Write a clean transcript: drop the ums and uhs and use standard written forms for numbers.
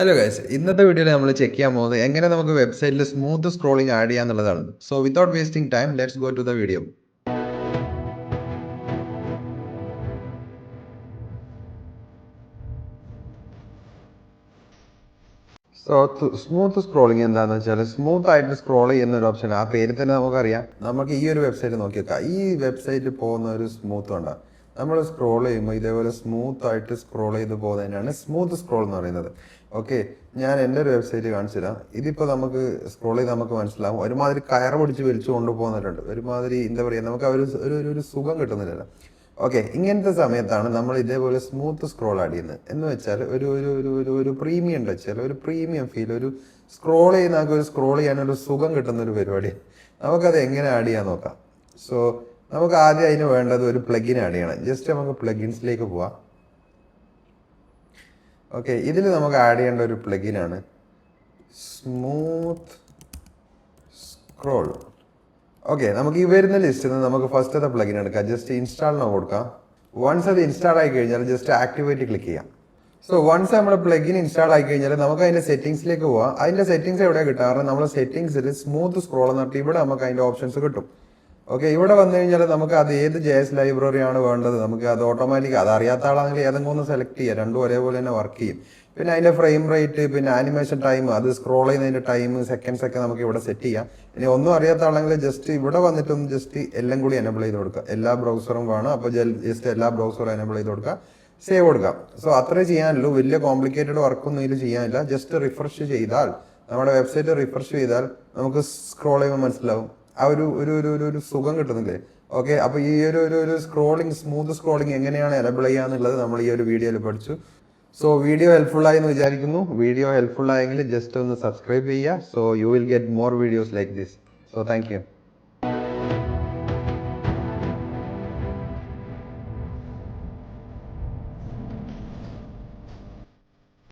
Hello guys, ഇന്നത്തെ വീഡിയോയിൽ നമ്മൾ ചെക്ക് ചെയ്യാൻ പോകുന്നത് എങ്ങനെ നമുക്ക് വെബ്സൈറ്റിൽ സ്മൂത്ത് സ്ക്രോളിംഗ് ആഡ് ചെയ്യാന്നുള്ളതാണ്. So without wasting time, let's go to the video. So smooth scrolling എന്താണെന്ന് വെച്ചാൽ സ്മൂത്ത് ആയിട്ട് സ്ക്രോൾ ചെയ്യുന്ന ഒരു ഓപ്ഷൻ. ആ പേര് തന്നെ നമുക്കറിയാം. നമുക്ക് ഈ ഒരു വെബ്സൈറ്റ് നോക്കി വെക്കാം. ഈ വെബ്സൈറ്റിൽ പോകുന്ന ഒരു സ്മൂത്ത് ഉണ്ടാകും. നമ്മൾ സ്ക്രോൾ ചെയ്യുമ്പോൾ ഇതേപോലെ സ്മൂത്ത് ആയിട്ട് സ്ക്രോൾ ചെയ്ത് പോകുന്നതിനാണ് സ്മൂത്ത് സ്ക്രോൾ എന്ന് പറയുന്നത്. ഓക്കെ, ഞാൻ എൻ്റെ ഒരു വെബ്സൈറ്റ് കാണിച്ചു തരാം. ഇതിപ്പോൾ നമുക്ക് സ്ക്രോൾ ചെയ്ത് നമുക്ക് മനസ്സിലാവും. ഒരുമാതിരി കയർ പിടിച്ച് വലിച്ചു കൊണ്ടുപോകുന്നവരുണ്ട്. ഒരുമാതിരി എന്താ പറയുക, നമുക്ക് ഒരു സുഖം കിട്ടുന്നില്ല. ഓക്കെ, ഇങ്ങനത്തെ സമയത്താണ് നമ്മൾ ഇതേപോലെ സ്മൂത്ത് സ്ക്രോൾ ആഡ് ചെയ്യുന്നത്. എന്ന് വെച്ചാൽ ഒരു ഒരു ഒരു ഒരു ഒരു പ്രീമിയം ടച്ച്, ഒരു പ്രീമിയം ഫീൽ, ഒരു സ്ക്രോൾ ചെയ്യുന്ന ഒരു സ്ക്രോൾ ചെയ്യാനൊരു സുഖം കിട്ടുന്ന ഒരു പരിപാടി. നമുക്കത് എങ്ങനെ ആഡ് ചെയ്യാൻ നോക്കാം. സോ നമുക്ക് ആദ്യം അതിന് വേണ്ടത് ഒരു പ്ലഗിൻ ആഡ് ചെയ്യണം. ജസ്റ്റ് നമുക്ക് പ്ലഗിൻസിലേക്ക് പോവാം. ഓക്കെ, ഇതിൽ നമുക്ക് ആഡ് ചെയ്യേണ്ട ഒരു പ്ലഗിനാണ് സ്മൂത്ത് സ്ക്രോൾ. ഓക്കെ, നമുക്ക് ഈ വരുന്ന ലിസ്റ്റിൽ നിന്ന് നമുക്ക് ഫസ്റ്റത്തെ പ്ലഗിൻ എടുക്കാം. ജസ്റ്റ് ഇൻസ്റ്റാളിന് കൊടുക്കാം. വൺസ് അത് ഇൻസ്റ്റാൾ ആയി കഴിഞ്ഞാൽ ജസ്റ്റ് ആക്ടിവേറ്റ് ക്ലിക്ക് ചെയ്യാം. സോ വൺസ് നമ്മുടെ പ്ലഗിൻ ഇൻസ്റ്റാൾ ആയി കഴിഞ്ഞാൽ നമുക്ക് അതിന്റെ സെറ്റിംഗ്സിലേക്ക് പോവാം. അതിന്റെ സെറ്റിംഗ്സ് എവിടെയാണ് കിട്ടുക? കാരണം നമ്മുടെ സെറ്റിംഗ്സിൽ സ്മൂത്ത് സ്ക്രോൾ എന്നിട്ട് ഇവിടെ നമുക്ക് അതിന്റെ ഓപ്ഷൻസ് കിട്ടും. ഓക്കെ, ഇവിടെ വന്നു കഴിഞ്ഞാൽ നമുക്ക് അത് ഏത് JS ലൈബ്രറിയാണ് വേണ്ടത്, നമുക്ക് അത് ഓട്ടോമാറ്റിക്, അത് അറിയാത്ത ആളാണെങ്കിൽ ഏതെങ്കിലും ഒന്ന് സെലക്ട് ചെയ്യുക. രണ്ടും ഒരേപോലെ തന്നെ വർക്ക് ചെയ്യും. പിന്നെ അതിന്റെ ഫ്രെയിം റേറ്റ്, പിന്നെ ആനിമേഷൻ ടൈം, അത് സ്ക്രോൾ ചെയ്യുന്നതിന്റെ ടൈം, സെക്കൻഡ്സ് ഒക്കെ നമുക്ക് ഇവിടെ സെറ്റ് ചെയ്യാം. ഇനി ഒന്നും അറിയാത്ത ആളെങ്കിൽ ജസ്റ്റ് ഇവിടെ വന്നിട്ടൊന്ന് ജസ്റ്റ് എല്ലാം കൂടി എനേബിൾ ചെയ്ത് കൊടുക്കുക. എല്ലാ ബ്രൗസറും വേണം, അപ്പോൾ ജസ്റ്റ് എല്ലാ ബ്രൗസറും എനേബിൾ ചെയ്ത് കൊടുക്കുക, സേവ് കൊടുക്കാം. സോ അത്രേ ചെയ്യാനുള്ളൂ. വലിയ കോംപ്ലിക്കേറ്റഡ് വർക്കൊന്നും ഇതിൽ ചെയ്യാനില്ല. ജസ്റ്റ് റിഫ്രഷ് ചെയ്താൽ, നമ്മുടെ വെബ്സൈറ്റ് റിഫ്രഷ് ചെയ്താൽ നമുക്ക് സ്ക്രോൾ ചെയ്യുമ്പോൾ മനസ്സിലാവും ആ ഒരു ഒരു ഒരു ഒരു സുഖം കിട്ടുന്നില്ലേ. ഓക്കെ, അപ്പോൾ ഈ ഒരു സ്ക്രോളിംഗ്, സ്മൂത്ത് സ്ക്രോളിംഗ് എങ്ങനെയാണ് എനേബിൾ ചെയ്യാന്നുള്ളത് നമ്മൾ ഈ ഒരു വീഡിയോയിൽ പഠിച്ചു. സോ വീഡിയോ ഹെൽപ്ഫുൾ ആയി എന്ന് വിചാരിക്കുന്നു. വീഡിയോ ഹെൽപ്ഫുൾ ആയെങ്കിൽ ജസ്റ്റ് ഒന്ന് സബ്സ്ക്രൈബ് ചെയ്യുക. So you will get more videos like this. So thank you.